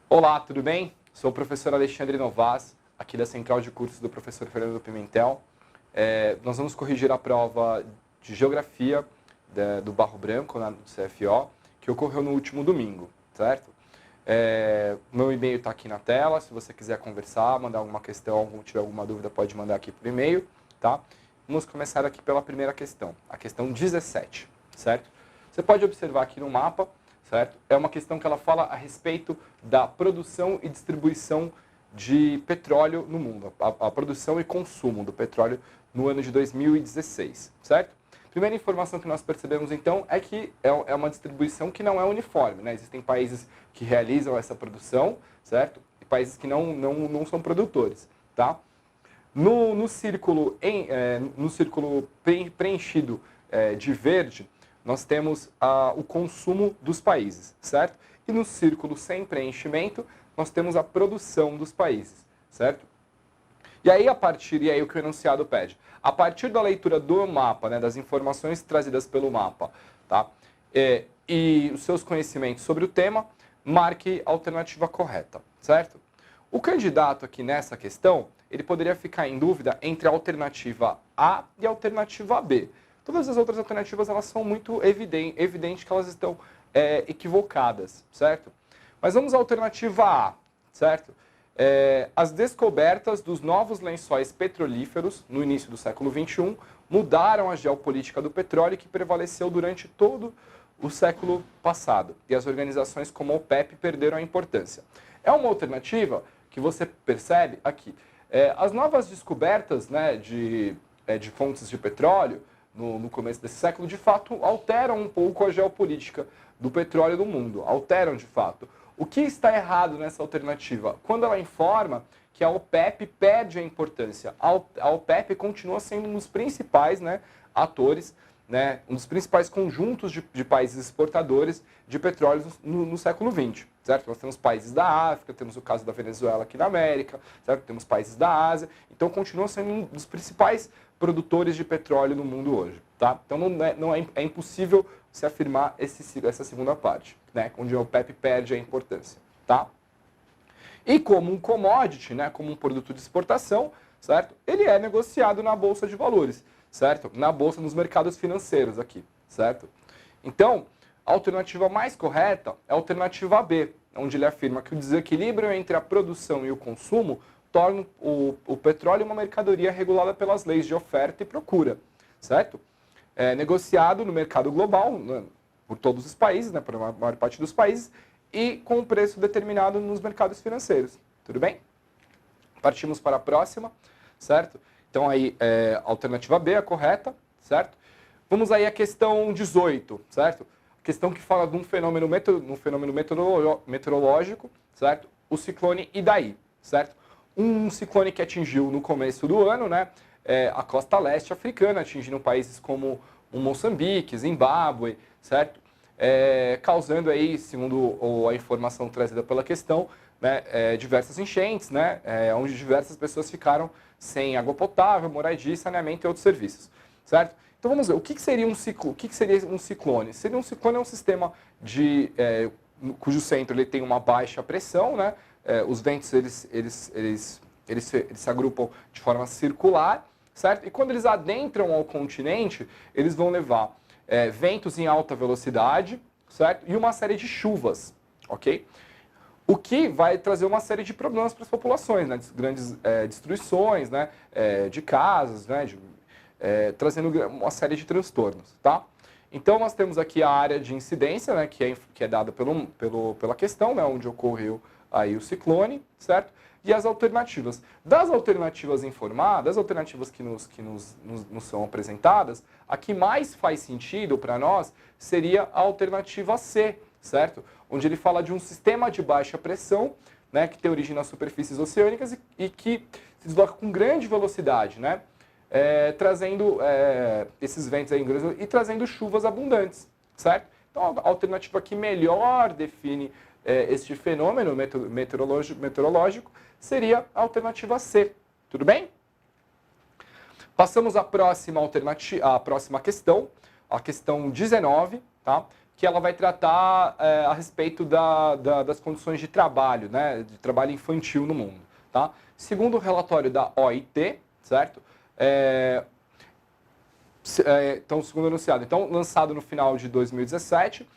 Olá, tudo bem? Sou o professor Alexandre Novas, aqui da Central de Cursos do professor Fernando Pimentel. Nós vamos corrigir a prova de Geografia do Barro Branco, do CFO, que ocorreu no último domingo, certo? Meu e-mail está aqui na tela, se você quiser conversar, mandar alguma questão, tiver alguma dúvida, pode mandar aqui por e-mail, tá? Vamos começar aqui pela primeira questão, a questão 17, certo? Você pode observar aqui no mapa, certo? É uma questão que ela fala a respeito da produção e distribuição de petróleo no mundo, a produção e consumo do petróleo no ano de 2016, certo? Primeira informação que nós percebemos, então, é que é uma distribuição que não é uniforme, né? Existem países que realizam essa produção, certo? E países que não são produtores, tá? No círculo preenchido de verde, nós temos o consumo dos países, certo? E no círculo sem preenchimento, nós temos a produção dos países, certo? E aí o que o enunciado pede? A partir da leitura do mapa, né, das informações trazidas pelo mapa, tá? E os seus conhecimentos sobre o tema, marque a alternativa correta, certo? O candidato aqui nessa questão, ele poderia ficar em dúvida entre a alternativa A e a alternativa B. Todas as outras alternativas, elas são muito evidentes que elas estão equivocadas, certo? Mas vamos à alternativa A, certo? As descobertas dos novos lençóis petrolíferos no início do século XXI mudaram a geopolítica do petróleo que prevaleceu durante todo o século passado. E as organizações como a OPEP perderam a importância. É uma alternativa que você percebe aqui. As novas descobertas, né, de fontes de petróleo no começo desse século, de fato, alteram um pouco a geopolítica do petróleo do mundo. Alteram, de fato. O que está errado nessa alternativa? Quando ela informa que a OPEP perde a importância. A OPEP continua sendo um dos principais, né, atores, né, um dos principais conjuntos de países exportadores de petróleo no século XX. Certo? Nós temos países da África, temos o caso da Venezuela aqui na América, certo? Temos países da Ásia. Então, continua sendo um dos principais produtores de petróleo no mundo hoje. Tá? Então, é impossível se afirmar essa segunda parte, né? Onde a OPEP perde a importância. Tá? E como um commodity, né? Como um produto de exportação, certo? Ele é negociado na Bolsa de Valores, certo? Na Bolsa, nos mercados financeiros aqui, certo? Então, a alternativa mais correta é a alternativa B, onde ele afirma que o desequilíbrio entre a produção e o consumo torna o petróleo uma mercadoria regulada pelas leis de oferta e procura, certo? Negociado no mercado global, né, por todos os países, né, por uma maior parte dos países, e com o preço determinado nos mercados financeiros. Tudo bem? Partimos para a próxima, certo? Então, aí, a alternativa B é a correta, certo? Vamos aí à questão 18, certo? Questão que fala de um fenômeno meteorológico, certo? O ciclone Idai, certo? Um ciclone que atingiu no começo do ano, né, a costa leste africana, atingindo países como o Moçambique, Zimbábue, certo? Causando aí, segundo a informação trazida pela questão, né, diversas enchentes, né, onde diversas pessoas ficaram sem água potável, moradia, saneamento e outros serviços, certo? Então vamos ver, o que seria um ciclone? Seria um ciclone um sistema cujo centro ele tem uma baixa pressão, né? Os ventos eles se agrupam de forma circular, certo? E quando eles adentram ao continente, eles vão levar ventos em alta velocidade, certo? E uma série de chuvas, ok? O que vai trazer uma série de problemas para as populações, né? Grandes destruições, né? De casas, né? Trazendo uma série de transtornos, tá? Então, nós temos aqui a área de incidência, né? Que é dada pela questão, né? Onde ocorreu aí o ciclone, certo? E as alternativas. Das alternativas informadas, das alternativas que nos são apresentadas, a que mais faz sentido para nós seria a alternativa C, certo? Onde ele fala de um sistema de baixa pressão, né, que tem origem nas superfícies oceânicas e que se desloca com grande velocidade, né? Trazendo esses ventos aí e trazendo chuvas abundantes, certo? Então, a alternativa que melhor define este fenômeno meteorológico seria a alternativa C. Tudo bem? Passamos à próxima questão, a questão 19, tá? que ela vai tratar a respeito das condições de trabalho, né, de trabalho infantil no mundo. Tá? Segundo o relatório da OIT, certo? Então, segundo anunciado, então, lançado no final de 2017,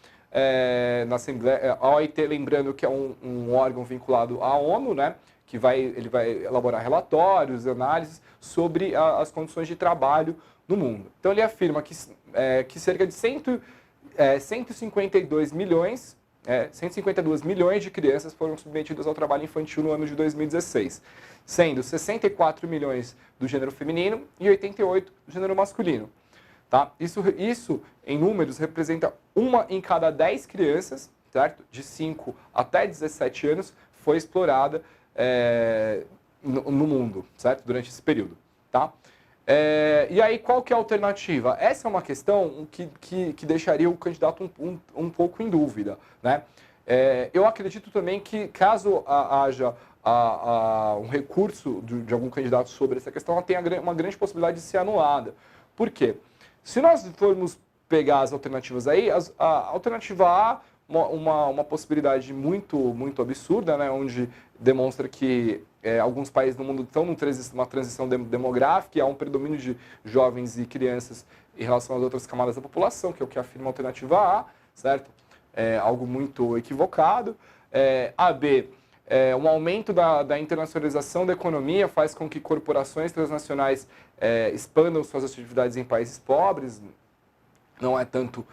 na Assembleia, a OIT, lembrando que é um órgão vinculado à ONU, né, que ele vai elaborar relatórios, análises sobre as condições de trabalho no mundo. Então, ele afirma que cerca de 152 milhões de crianças foram submetidas ao trabalho infantil no ano de 2016, sendo 64 milhões do gênero feminino e 88 do gênero masculino. Tá? Isso, em números, representa 1 em cada 10 crianças, certo? De 5 até 17 anos, foi explorada no mundo, certo? Durante esse período. Tá? E aí, qual que é a alternativa? Essa é uma questão que deixaria o candidato um pouco em dúvida. Né? Eu acredito também que, caso haja um recurso de algum candidato sobre essa questão, ela tem uma grande possibilidade de ser anulada. Por quê? Se nós formos pegar as alternativas aí, a alternativa A, uma possibilidade muito absurda, né, onde demonstra que alguns países no mundo estão numa transição demográfica e há um predomínio de jovens e crianças em relação às outras camadas da população, que é o que afirma a alternativa A, certo? Algo muito equivocado. A B, um aumento da internacionalização da economia faz com que corporações transnacionais expandam suas atividades em países pobres. Não é tanto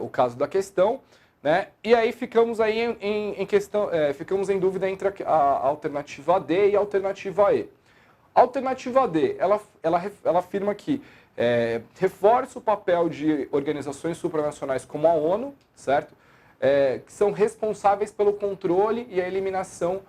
o caso da questão. Né? E aí ficamos aí ficamos em dúvida entre a alternativa D e a alternativa E. A alternativa D, ela afirma que reforça o papel de organizações supranacionais como a ONU, certo? Que são responsáveis pelo controle e a eliminação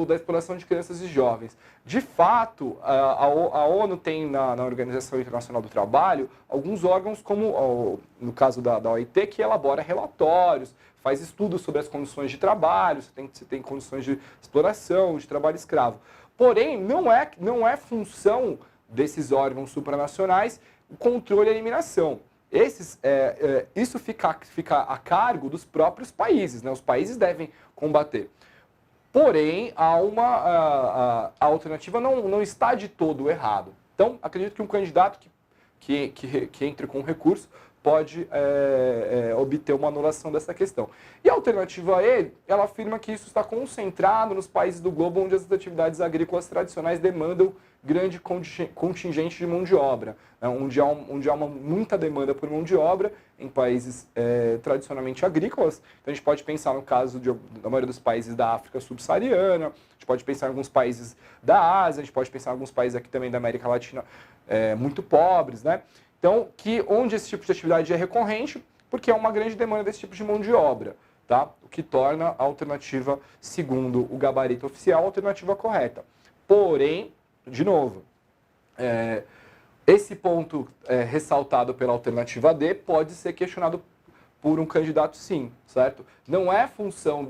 da exploração de crianças e jovens. De fato, a ONU tem na Organização Internacional do Trabalho alguns órgãos, como no caso da OIT, que elabora relatórios, faz estudos sobre as condições de trabalho, se tem condições de exploração, de trabalho escravo. Porém, não é função desses órgãos supranacionais o controle e a eliminação. Isso fica a cargo dos próprios países, né? Os países devem combater. Porém, a alternativa não está de todo errado. Então, acredito que um candidato que entre com recurso pode obter uma anulação dessa questão. E a alternativa E, ela afirma que isso está concentrado nos países do globo onde as atividades agrícolas tradicionais demandam grande contingente de mão de obra, né? onde há muita demanda por mão de obra em países tradicionalmente agrícolas. Então a gente pode pensar no caso da maioria dos países da África subsaariana, a gente pode pensar em alguns países da Ásia, a gente pode pensar em alguns países aqui também da América Latina muito pobres, né? Então, onde esse tipo de atividade é recorrente, porque há uma grande demanda desse tipo de mão de obra, tá? O que torna a alternativa, segundo o gabarito oficial, a alternativa correta. Porém, de novo, esse ponto ressaltado pela alternativa D pode ser questionado por um candidato sim, certo? Não é função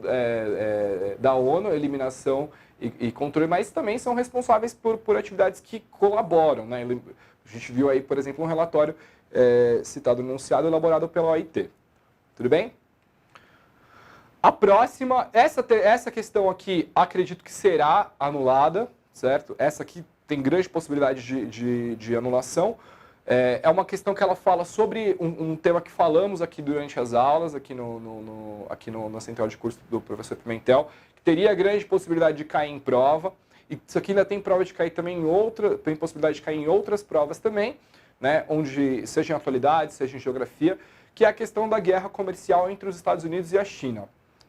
da ONU, eliminação e controle, mas também são responsáveis por atividades que colaboram, né? A gente viu aí, por exemplo, um relatório citado no enunciado elaborado pela OIT. Tudo bem? A próxima, essa questão aqui, acredito que será anulada, certo? Essa aqui tem grande possibilidade de anulação. É uma questão que ela fala sobre um tema que falamos aqui durante as aulas, aqui na central de curso do professor Pimentel, que teria grande possibilidade de cair em prova. E isso aqui ainda tem prova de cair também tem possibilidade de cair em outras provas também, né? Onde seja em atualidade, seja em geografia, que é a questão da guerra comercial entre os Estados Unidos e a China.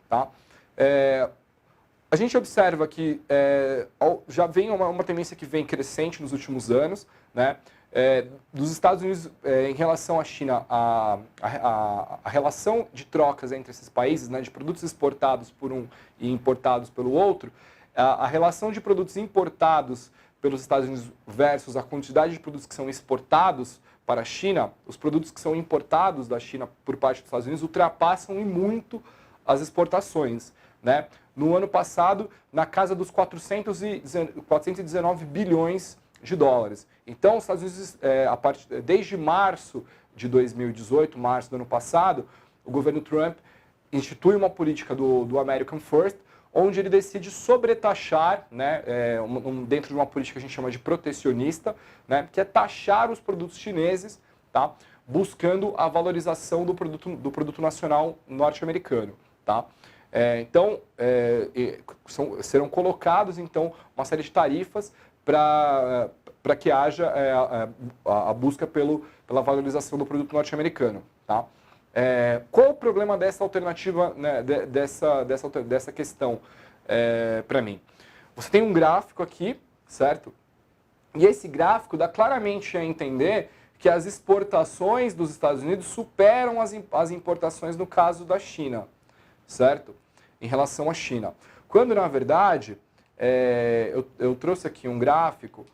Tá? A gente observa que já vem uma tendência que vem crescente nos últimos anos, né? Dos Estados Unidos em relação à China, a relação de trocas entre esses países, né, de produtos exportados por um e importados pelo outro, a relação de produtos importados pelos Estados Unidos versus a quantidade de produtos que são exportados para a China, os produtos que são importados da China por parte dos Estados Unidos ultrapassam em muito as exportações, né? No ano passado, na casa dos 419 bilhões de dólares. Então, os Estados Unidos, desde março de 2018, março do ano passado, o governo Trump institui uma política do American First, onde ele decide sobretaxar, né, dentro de uma política que a gente chama de protecionista, né, que é taxar os produtos chineses, tá, buscando a valorização do produto nacional norte-americano. Tá? Então, serão colocados então, uma série de tarifas para que haja a busca pela valorização do produto norte-americano. Tá? Qual o problema dessa alternativa, né, dessa questão para mim? Você tem um gráfico aqui, certo? E esse gráfico dá claramente a entender que as exportações dos Estados Unidos superam as importações no caso da China, certo? Em relação à China. Quando, na verdade, eu trouxe aqui um gráfico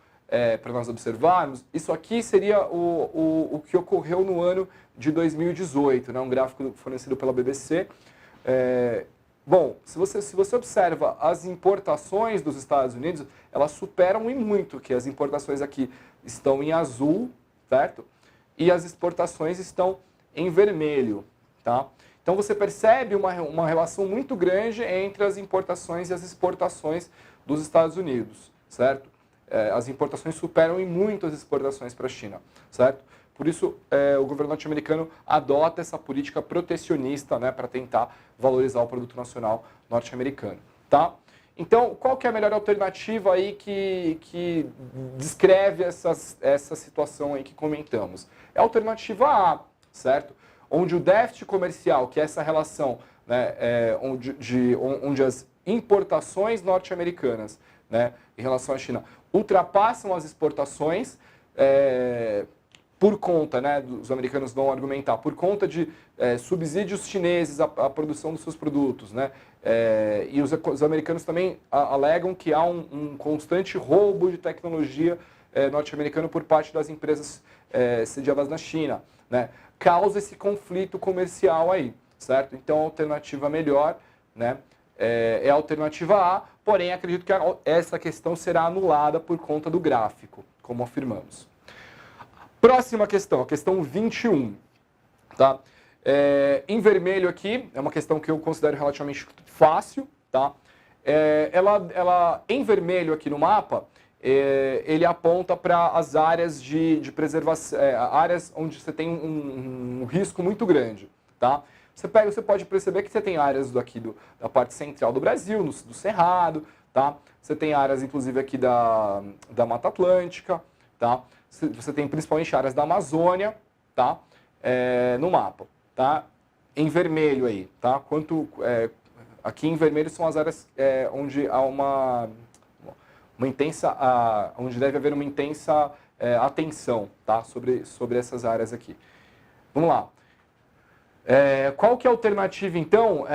para nós observarmos, isso aqui seria o que ocorreu no ano de 2018, né? Um gráfico fornecido pela BBC. Bom, se você observa as importações dos Estados Unidos, elas superam e muito, que as importações aqui estão em azul, certo? E as exportações estão em vermelho, tá? Então você percebe uma relação muito grande entre as importações e as exportações dos Estados Unidos, certo? As importações superam em muito as exportações para a China, certo? Por isso, o governo norte-americano adota essa política protecionista, né, para tentar valorizar o produto nacional norte-americano, tá? Então, qual que é a melhor alternativa aí que descreve essa situação aí que comentamos? É a alternativa A, certo? Onde o déficit comercial, que é essa relação, né, onde as importações norte-americanas, né, em relação à China ultrapassam as exportações, por conta, né, os americanos vão argumentar, por conta de subsídios chineses à produção dos seus produtos, né, e os americanos também alegam que há um constante roubo de tecnologia norte-americano por parte das empresas sediadas na China, né, causa esse conflito comercial aí, certo? Então a alternativa melhor, né, é a alternativa A, porém acredito que essa questão será anulada por conta do gráfico, como afirmamos. Próxima questão, a questão 21. Tá? Em vermelho aqui, é uma questão que eu considero relativamente fácil. Tá? Em vermelho aqui no mapa, ele aponta para as áreas de preservação, áreas onde você tem um risco muito grande. Tá? Você pode perceber que você tem áreas da parte central do Brasil, do Cerrado. Tá? Você tem áreas, inclusive, aqui da Mata Atlântica. Tá? Você tem principalmente áreas da Amazônia, tá? No mapa, tá? Em vermelho aí, tá? Aqui em vermelho são as áreas onde há uma intensa, onde deve haver uma intensa atenção, tá? Sobre essas áreas aqui. Vamos lá. Qual que é a alternativa, então?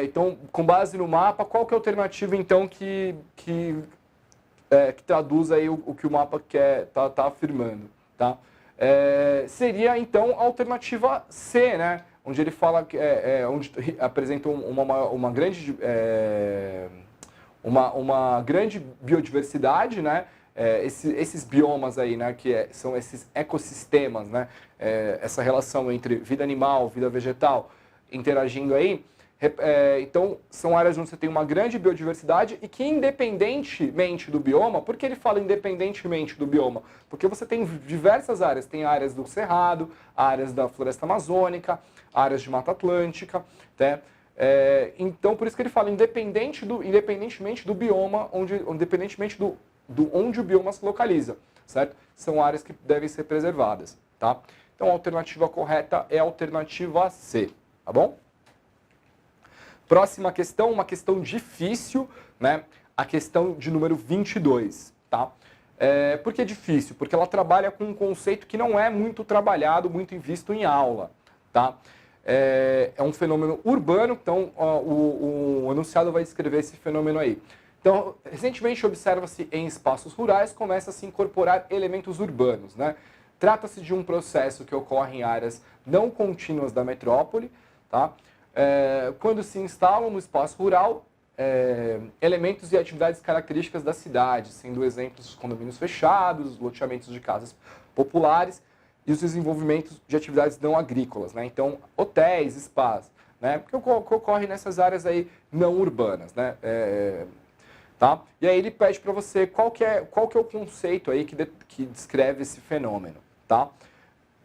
Então, com base no mapa, qual que é a alternativa, então, que traduz aí o que o mapa tá afirmando, tá? Seria, então, a alternativa C, né? Onde ele fala, onde apresenta uma grande biodiversidade, né? Esses biomas aí, né? Que são esses ecossistemas, né? Essa relação entre vida animal, vida vegetal, interagindo aí. Então, são áreas onde você tem uma grande biodiversidade e que, independentemente do bioma, por que ele fala independentemente do bioma? Porque você tem diversas áreas, tem áreas do Cerrado, áreas da Floresta Amazônica, áreas de Mata Atlântica, né? Então, por isso que ele fala independentemente do bioma, independentemente onde o bioma se localiza, certo? São áreas que devem ser preservadas, tá? Então, a alternativa correta é a alternativa C, tá bom? Próxima questão, uma questão difícil, né? A questão de número 22, tá? Por que difícil? Porque ela trabalha com um conceito que não é muito trabalhado, muito visto em aula, tá? É um fenômeno urbano, então o enunciado vai descrever esse fenômeno aí. Então, recentemente observa-se em espaços rurais, começa a se incorporar elementos urbanos, né? Trata-se de um processo que ocorre em áreas não contínuas da metrópole, tá? Quando se instalam no espaço rural elementos e atividades características da cidade, sendo exemplos os condomínios fechados, loteamentos de casas populares, e os desenvolvimentos de atividades não agrícolas, né? Então, hotéis, spas, né? Que ocorre nessas áreas aí não urbanas, né? Tá? E aí ele pede para você qual que é o conceito aí que descreve esse fenômeno, tá?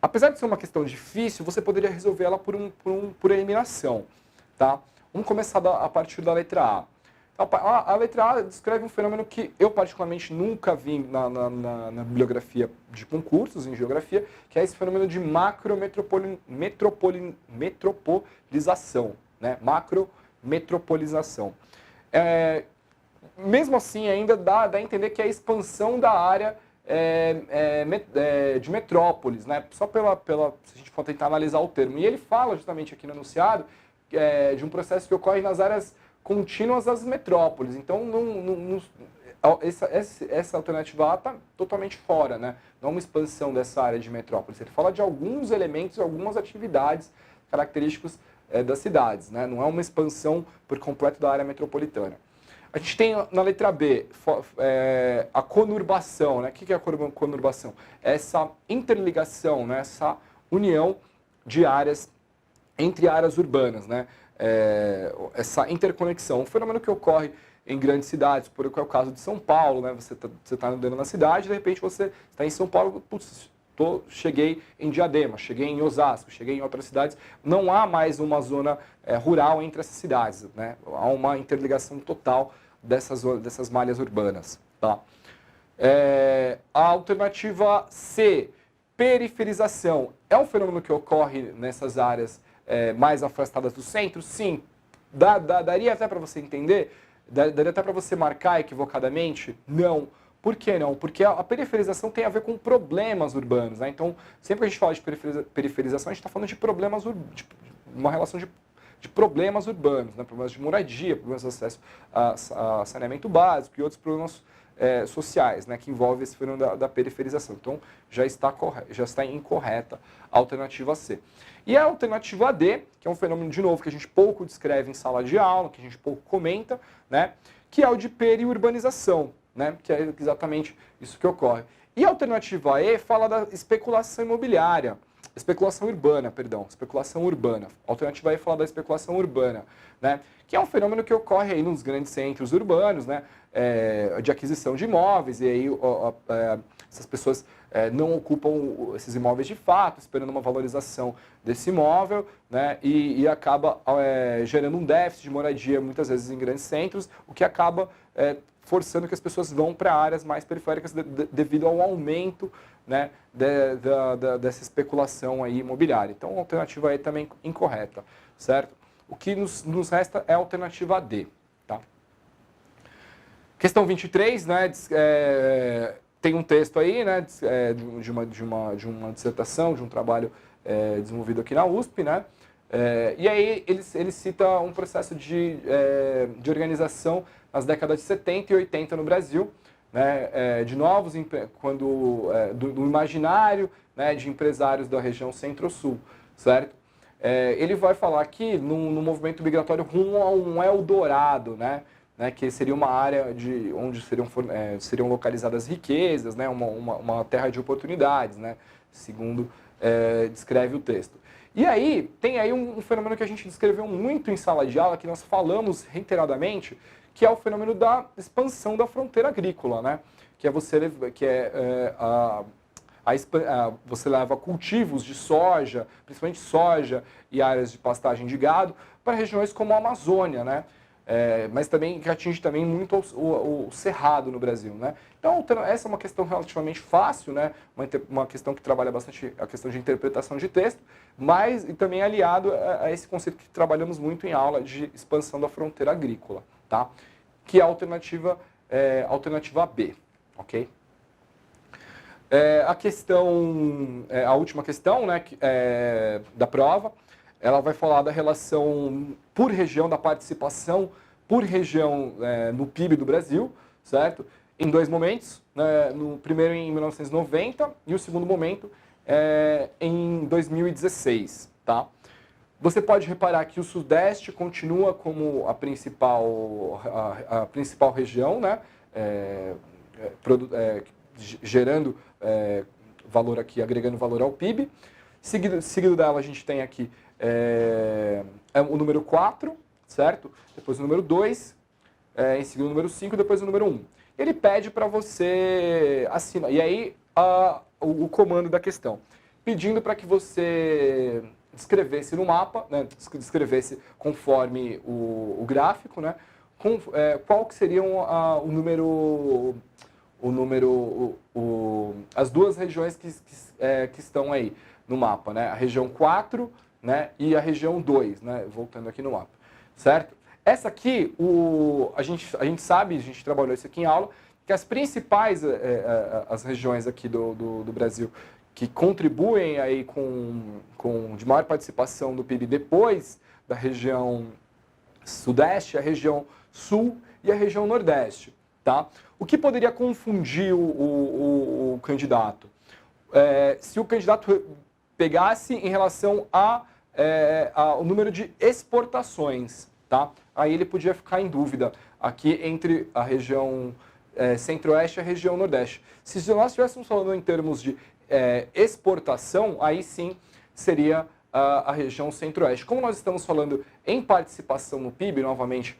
Apesar de ser uma questão difícil, você poderia resolver ela por eliminação, tá? Vamos começar a partir da letra A. A letra A descreve um fenômeno que eu particularmente nunca vi na bibliografia de concursos em geografia, que é esse fenômeno de macrometropolização, né? Macrometropolização. Mesmo assim, ainda dá a entender que é a expansão da área de metrópoles, né? Só se a gente for tentar analisar o termo. E ele fala justamente aqui no enunciado de um processo que ocorre nas áreas contínuas das metrópoles. Então, essa alternativa A está totalmente fora, né? Não é uma expansão dessa área de metrópoles. Ele fala de alguns elementos, algumas atividades característicos das cidades, né? Não é uma expansão por completo da área metropolitana. A gente tem na letra B a conurbação, né? O que é a conurbação? Essa interligação, né? Essa união de áreas entre áreas urbanas, né? Essa interconexão, um fenômeno que ocorre em grandes cidades, por que é o caso de São Paulo, né? Você tá andando na cidade, de repente você está em São Paulo, putz, cheguei em Diadema, cheguei em Osasco, cheguei em outras cidades. Não há mais uma zona rural entre essas cidades, né? Há uma interligação total dessas malhas urbanas, tá? A alternativa C, periferização, é um fenômeno que ocorre nessas áreas mais afastadas do centro? Sim. Daria até para você entender? Daria até para você marcar equivocadamente? Não. Por que não? Porque a periferização tem a ver com problemas urbanos, né? Então, sempre que a gente fala de periferização, a gente está falando de problemas urbanos, uma relação de problemas urbanos, né? Problemas de moradia, problemas de acesso a saneamento básico e outros problemas sociais, né? Que envolvem esse fenômeno da periferização. Então, já está incorreta a alternativa C. E a alternativa D, que é um fenômeno, de novo, que a gente pouco descreve em sala de aula, que a gente pouco comenta, né? Que é o de periurbanização, né? Que é exatamente isso que ocorre. E a alternativa E fala da especulação imobiliária, especulação urbana. A alternativa E fala da especulação urbana, né? Que é um fenômeno que ocorre aí nos grandes centros urbanos, né? De aquisição de imóveis, e aí essas pessoas não ocupam esses imóveis de fato, esperando uma valorização desse imóvel, né? E acaba gerando um déficit de moradia, muitas vezes em grandes centros, o que acaba forçando que as pessoas vão para áreas mais periféricas devido ao aumento, né, dessa especulação aí imobiliária. Então, a alternativa E também incorreta, certo? O que nos resta é a alternativa D, tá? Questão 23, né, tem um texto aí, né, de uma dissertação, de um trabalho desenvolvido aqui na USP, né? E aí ele cita um processo de organização nas décadas de 70 e 80 no Brasil, né, de novos, do imaginário, né, de empresários da região centro-sul, certo? Ele vai falar aqui no movimento migratório rumo a um Eldorado, né, que seria uma área onde seriam localizadas riquezas, né, uma terra de oportunidades, né, segundo descreve o texto. E aí, tem aí um fenômeno que a gente descreveu muito em sala de aula, que nós falamos reiteradamente, que é o fenômeno da expansão da fronteira agrícola, né? Você leva cultivos de soja, principalmente soja e áreas de pastagem de gado, para regiões como a Amazônia, né? Mas também que atinge também muito o cerrado no Brasil, né? Então, essa é uma questão relativamente fácil, né? Uma questão que trabalha bastante a questão de interpretação de texto, mas e também aliado a esse conceito que trabalhamos muito em aula de expansão da fronteira agrícola, tá? Que é a alternativa B, ok? A última questão, né, da prova, ela vai falar da relação por região, da participação por região no PIB do Brasil, certo? Em dois momentos, né, no primeiro em 1990 e o segundo momento em 2016, tá? Você pode reparar que o Sudeste continua como a principal região, né? Gerando valor aqui, agregando valor ao PIB. Seguido dela, a gente tem aqui o número 4, certo? Depois o número 2, em seguida o número 5, depois o número 1. Ele pede para você assinar. E aí, o comando da questão. Pedindo para que você descrevesse no mapa, né, descrevesse conforme o gráfico, né, qual que seriam as duas regiões que estão aí no mapa, né, a região 4, né, e a região 2, né, voltando aqui no mapa, certo? Essa aqui, a gente sabe, a gente trabalhou isso aqui em aula, que as principais as regiões aqui do Brasil que contribuem aí de maior participação do PIB depois da região Sudeste, a região Sul e a região Nordeste. Tá? O que poderia confundir o candidato? Se o candidato pegasse em relação ao número de exportações. Tá? Aí ele podia ficar em dúvida aqui entre a região Centro-Oeste e a região Nordeste. Se nós estivéssemos falando em termos de exportação, aí sim seria a região Centro-Oeste. Como nós estamos falando em participação no PIB, novamente,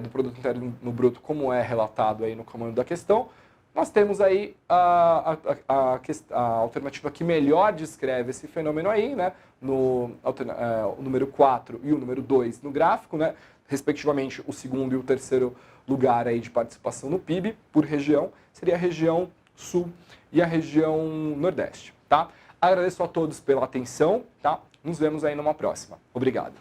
do Produto Interno Bruto, como é relatado aí no comando da questão, nós temos aí a alternativa que melhor descreve esse fenômeno aí, né, o número 4 e o número 2 no gráfico, né, respectivamente o segundo e o terceiro lugar aí de participação no PIB por região, seria a região Sul e a região Nordeste, tá? Agradeço a todos pela atenção, tá? Nos vemos aí numa próxima. Obrigado.